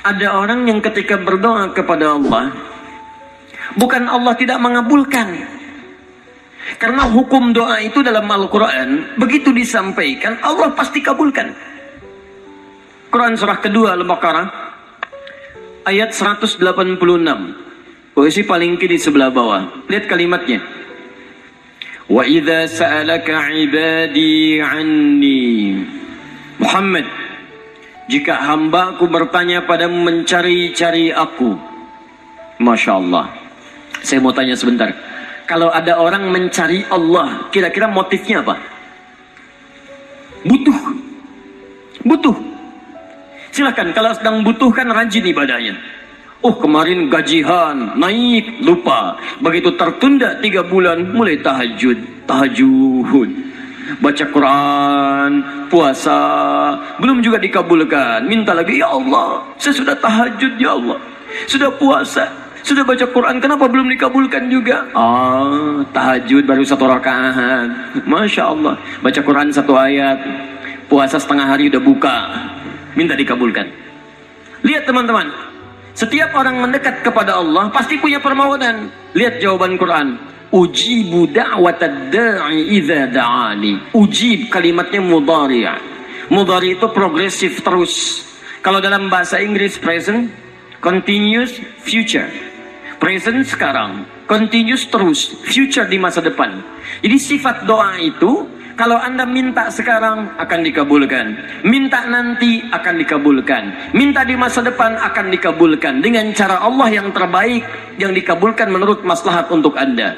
Ada orang yang ketika berdoa kepada Allah, bukan Allah tidak mengabulkan. Karena hukum doa itu dalam Al-Quran, begitu disampaikan, Allah pasti kabulkan. Quran surah kedua Al-Baqarah, ayat 186. Posisi paling kiri sebelah bawah. Lihat kalimatnya. Wa idza sa'alaka 'ibadi 'anni. Muhammad, jika hambaku bertanya padamu mencari-cari aku. Masya Allah. Saya mau tanya sebentar. Kalau ada orang mencari Allah, kira-kira motifnya apa? Butuh. Butuh. Silakan, kalau sedang butuhkan rajin ibadahnya. Oh, kemarin gajian naik, lupa. Begitu tertunda 3 bulan, mulai tahajud. Baca Quran, puasa, belum juga dikabulkan. Minta lagi, ya Allah, saya sudah tahajud, ya Allah. Sudah puasa, sudah baca Quran, kenapa belum dikabulkan juga? Tahajud baru 1 rakaat. Masya Allah. Baca Quran 1 ayat, puasa setengah hari udah buka. Minta dikabulkan. Lihat teman-teman, setiap orang mendekat kepada Allah pasti punya permohonan. Lihat jawaban Quran. Ujibu da'watad da'i idza da'ani. Ujib kalimatnya mudhari'. Mudhari' itu progresif terus. Kalau dalam bahasa Inggris present, continuous, future. Present sekarang, continuous terus, future di masa depan. Jadi sifat doa itu, kalau Anda minta sekarang akan dikabulkan, minta nanti akan dikabulkan, minta di masa depan akan dikabulkan dengan cara Allah yang terbaik, yang dikabulkan menurut maslahat untuk Anda.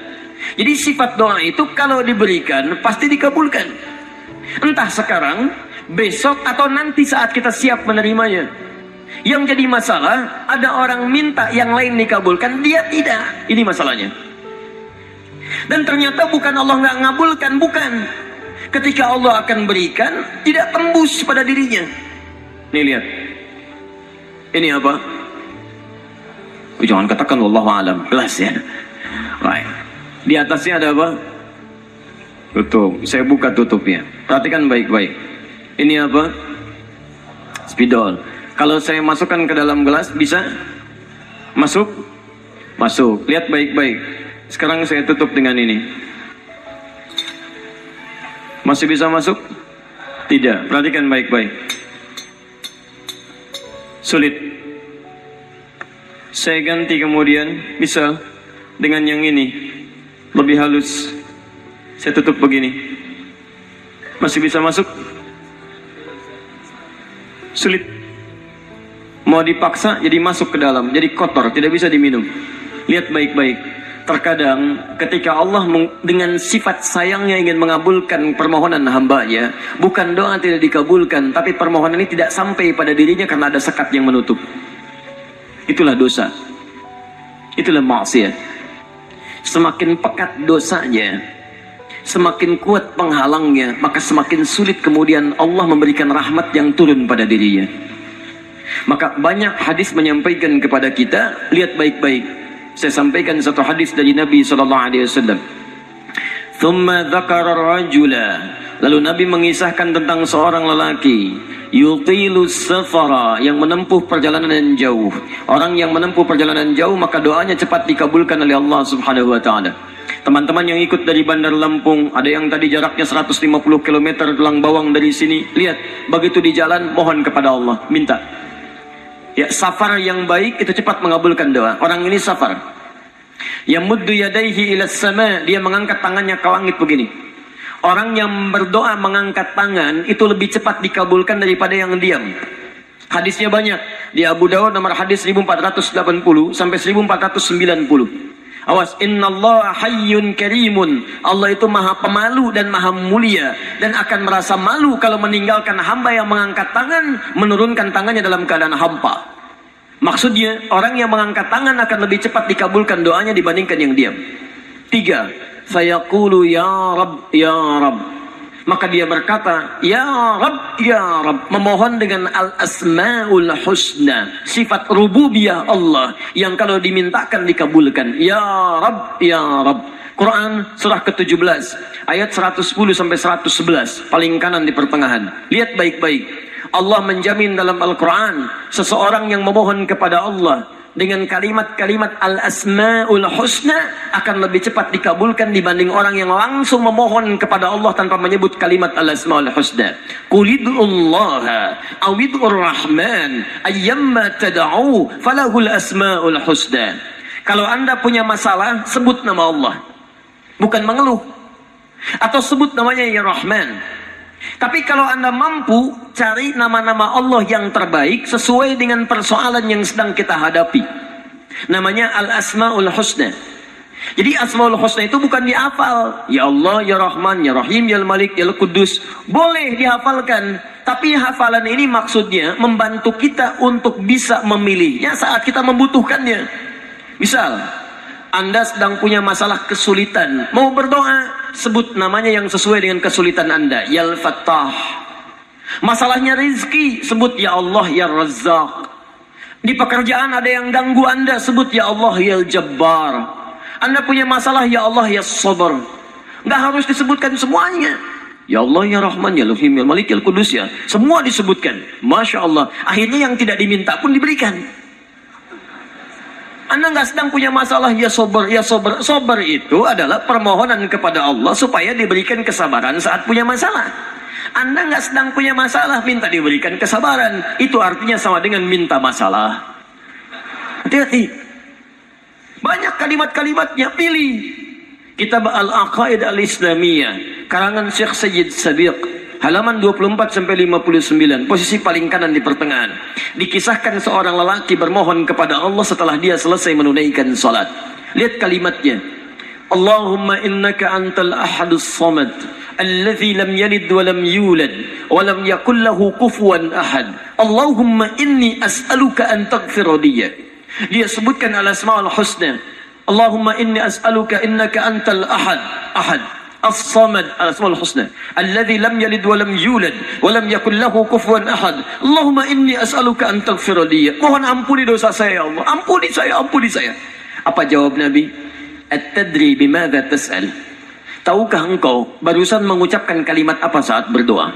Jadi sifat doa itu kalau diberikan pasti dikabulkan. Entah sekarang, besok, atau nanti saat kita siap menerimanya. Yang jadi masalah, ada orang minta yang lain dikabulkan, dia tidak. Ini masalahnya. Dan ternyata bukan Allah nggak ngabulkan, bukan. Ketika Allah akan berikan, tidak tembus pada dirinya. Nih lihat. Ini apa? Jangan katakan wallahu alam, kelas ya. Right. Di atasnya ada apa? Tutup. Saya buka tutupnya. Perhatikan baik-baik. Ini apa? Spidol. Kalau saya masukkan ke dalam gelas, bisa? Masuk? Masuk. Lihat baik-baik. Sekarang saya tutup dengan ini. Masih bisa masuk? Tidak. Perhatikan baik-baik. Sulit. Saya ganti kemudian. Bisa. Dengan yang ini. Lebih halus. Saya tutup begini. Masih bisa masuk? Sulit. Mau dipaksa jadi masuk ke dalam. Jadi kotor. Tidak bisa diminum. Lihat baik-baik. Terkadang ketika Allah dengan sifat sayangnya ingin mengabulkan permohonan hambanya, bukan doa tidak dikabulkan, tapi permohonan ini tidak sampai pada dirinya karena ada sekat yang menutup. Itulah dosa. Itulah maksiat. Semakin pekat dosanya, semakin kuat penghalangnya, maka semakin sulit kemudian Allah memberikan rahmat yang turun pada dirinya. Maka banyak hadis menyampaikan kepada kita, lihat baik-baik. Saya sampaikan satu hadis dari Nabi SAW. Thumma dzakara rajula. Lalu Nabi mengisahkan tentang seorang lelaki, yutilu safara, yang menempuh perjalanan jauh. Orang yang menempuh perjalanan jauh, maka doanya cepat dikabulkan oleh Allah Subhanahu wa taala. Teman-teman yang ikut dari Bandar Lampung, ada yang tadi jaraknya 150 km Tulang Bawang dari sini. Lihat, begitu di jalan mohon kepada Allah, minta. Ya, safar yang baik itu cepat mengabulkan doa. Orang ini safar. Yamuddu yadayhi ila sama, dia mengangkat tangannya ke langit begini. Orang yang berdoa mengangkat tangan itu lebih cepat dikabulkan daripada yang diam. Hadisnya banyak. Di Abu Dawud nomor hadis 1480 sampai 1490. Awas, innallaha hayyun karimun. Allah itu maha pemalu dan maha mulia, dan akan merasa malu kalau meninggalkan hamba yang mengangkat tangan, menurunkan tangannya dalam keadaan hampa. Maksudnya, orang yang mengangkat tangan akan lebih cepat dikabulkan doanya dibandingkan yang diam. 3. Fayaqulu ya Rabb, ya Rabb. Maka dia berkata, ya Rabb, ya Rabb. Memohon dengan al-asma'ul husna. Sifat rububiyah Allah yang kalau dimintakan dikabulkan. Ya Rabb, ya Rabb. Quran surah ke-17 ayat 110 sampai 111, paling kanan di pertengahan. Lihat baik-baik. Allah menjamin dalam Al-Quran, seseorang yang memohon kepada Allah dengan kalimat-kalimat al-asma'ul husna akan lebih cepat dikabulkan dibanding orang yang langsung memohon kepada Allah tanpa menyebut kalimat al-asma'ul husna. Qulid'ullaha awid'ur rahman ayyamma tad'u falahul asma'ul husna. Kalau Anda punya masalah, sebut nama Allah, bukan mengeluh, atau sebut namanya ya Rahman. Tapi kalau Anda mampu, cari nama-nama Allah yang terbaik sesuai dengan persoalan yang sedang kita hadapi. Namanya Al-Asma'ul Husna. Jadi Asma'ul Husna itu bukan dihafal. Ya Allah, Ya Rahman, Ya Rahim, Ya Malik, Ya Qudus. Boleh dihafalkan. Tapi hafalan ini maksudnya membantu kita untuk bisa memilihnya saat kita membutuhkannya. Misal, Anda sedang punya masalah kesulitan, mau berdoa, sebut namanya yang sesuai dengan kesulitan Anda. Ya Al-Fattah. Masalahnya rezeki, sebut Ya Allah, Ya Razzaq. Di pekerjaan ada yang ganggu Anda, sebut Ya Allah, Ya Al-Jabbar. Anda punya masalah, Ya Allah, Ya Sabar. Nggak harus disebutkan semuanya. Ya Allah, Ya Rahman, Ya Rahim, Ya Malik, Ya Qudus, ya. Semua disebutkan. Masya Allah. Akhirnya yang tidak diminta pun diberikan. Anda nggak sedang punya masalah, ya sabar, ya sabar. Sabar itu adalah permohonan kepada Allah supaya diberikan kesabaran saat punya masalah. Anda nggak sedang punya masalah, minta diberikan kesabaran. Itu artinya sama dengan minta masalah. Hati-hati. Banyak kalimat-kalimatnya, pilih. Kitab Al-Aqaid Al-Islamiyah, karangan Syekh Sayyid Sabiq, halaman 24-59, posisi paling kanan di pertengahan. Dikisahkan seorang lelaki bermohon kepada Allah setelah dia selesai menunaikan salat. Lihat kalimatnya. Allahumma innaka antal ahadus samad, alladhi lam yalid wa lam yulad, wa lam yakul lahu kufuwan ahad. Allahumma inni as'aluka an taghfira liya. Dia sebutkan al-asma'ul husna. Allahumma inni as'aluka innaka antal ahad. As-Samad, al-Asmaul Husna, alladzi lam yalid wa lam yulad wa lam yakul lahu kufuwan ahad. Allahumma inni as'aluka an taghfira li. Mohon ampuni dosa saya, ya Allah. Ampuni saya, ampuni saya. Apa jawab Nabi? At-tadri bimadza tas'al? Tahukah engkau barusan mengucapkan kalimat apa saat berdoa?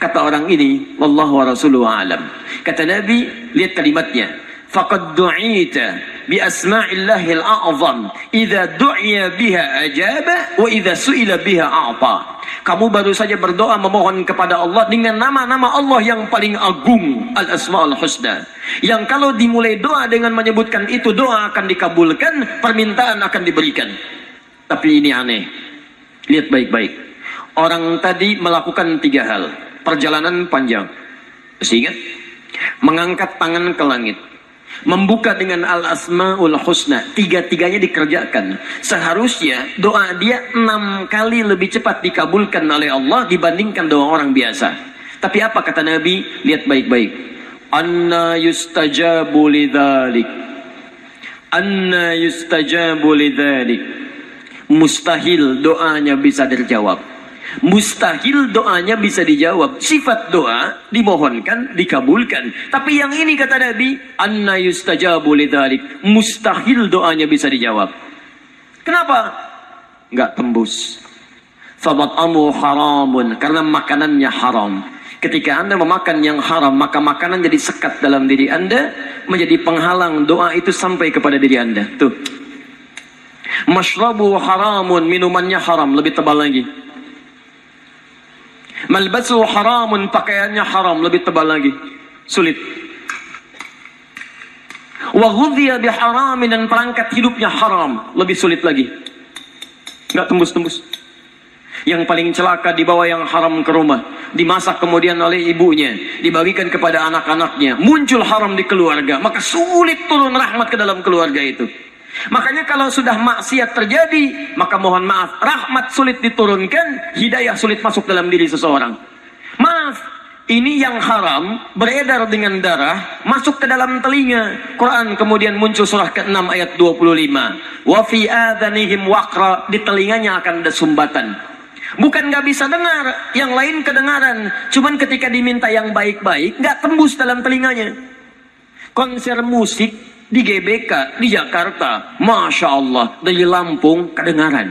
Kata orang ini, wallahu wa rasuluhu a'lam. Kata Nabi, lihat kalimatnya. Faqad du'ita bi asma'illahil a'zam idza du'iya biha ajaba wa idza su'ila biha a'ta. Kamu baru saja berdoa memohon kepada Allah dengan nama-nama Allah yang paling agung, Al-Asma'ul Husna, yang kalau dimulai doa dengan menyebutkan itu, doa akan dikabulkan, permintaan akan diberikan. Tapi ini aneh. Lihat baik-baik. Orang tadi melakukan 3 hal. Perjalanan panjang. Masih ingat? Mengangkat tangan ke langit, membuka dengan Al-Asma'ul Husna, 3-tiganya dikerjakan. Seharusnya doa dia 6 kali lebih cepat dikabulkan oleh Allah dibandingkan doa orang biasa. Tapi apa kata Nabi? Lihat baik-baik. Anna yustajabu lidzalik. Anna yustajabu lidzalik. Mustahil doanya bisa terjawab. Mustahil doanya bisa dijawab. Sifat doa dimohonkan, dikabulkan. Tapi yang ini kata Nabi, anna yustajabu lidzalik. Mustahil doanya bisa dijawab. Kenapa? Enggak tembus. Fabat'amu haramun, karena makanannya haram. Ketika Anda memakan yang haram, maka makanan jadi sekat dalam diri Anda, menjadi penghalang doa itu sampai kepada diri Anda. Tuh. Mashrabu haramun, minumannya haram, lebih tebal lagi. Malbasu haramun, pakaiannya haram, lebih tebal lagi. Sulit. Wa ghudhiya biharamin, dan perangkat hidupnya haram, lebih sulit lagi. Enggak tembus-tembus. Yang paling celaka, dibawa yang haram ke rumah, dimasak kemudian oleh ibunya, dibagikan kepada anak-anaknya, muncul haram di keluarga, maka sulit turun rahmat ke dalam keluarga itu. Makanya kalau sudah maksiat terjadi, maka mohon maaf, rahmat sulit diturunkan, hidayah sulit masuk dalam diri seseorang. Maaf, ini yang haram beredar dengan darah, masuk ke dalam telinga. Quran kemudian muncul surah ke-6 ayat 25. Wa fi adhanihim waqra, di telinganya akan ada sumbatan. Bukan nggak bisa dengar, yang lain kedengaran. Cuman ketika diminta yang baik-baik, nggak tembus dalam telinganya. Konser musik di GBK, di Jakarta, Masya Allah, dari Lampung kedengaran.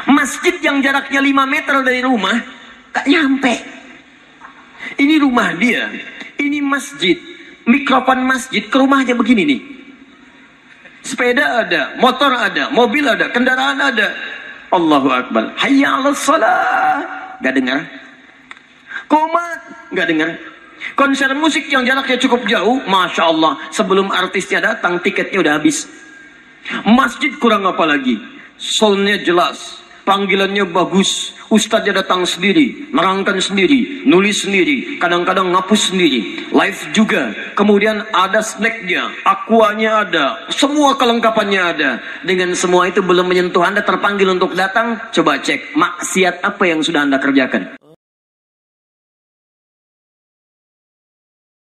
Masjid yang jaraknya 5 meter dari rumah, tak nyampe. Ini rumah dia, ini masjid, mikrofon masjid ke rumahnya begini nih. Sepeda ada, motor ada, mobil ada, kendaraan ada. Allahu Akbar. Hayya 'alas shalah. Gak dengar. Komat, gak dengar. Konser musik yang jaraknya cukup jauh, Masya Allah, sebelum artisnya datang, tiketnya udah habis. Masjid kurang apa lagi? Soundnya jelas, panggilannya bagus, ustadznya datang sendiri, nerangkan sendiri, nulis sendiri, kadang-kadang ngapus sendiri, live juga. Kemudian ada snacknya, aquanya ada, semua kelengkapannya ada. Dengan semua itu belum menyentuh Anda terpanggil untuk datang, coba cek maksiat apa yang sudah Anda kerjakan.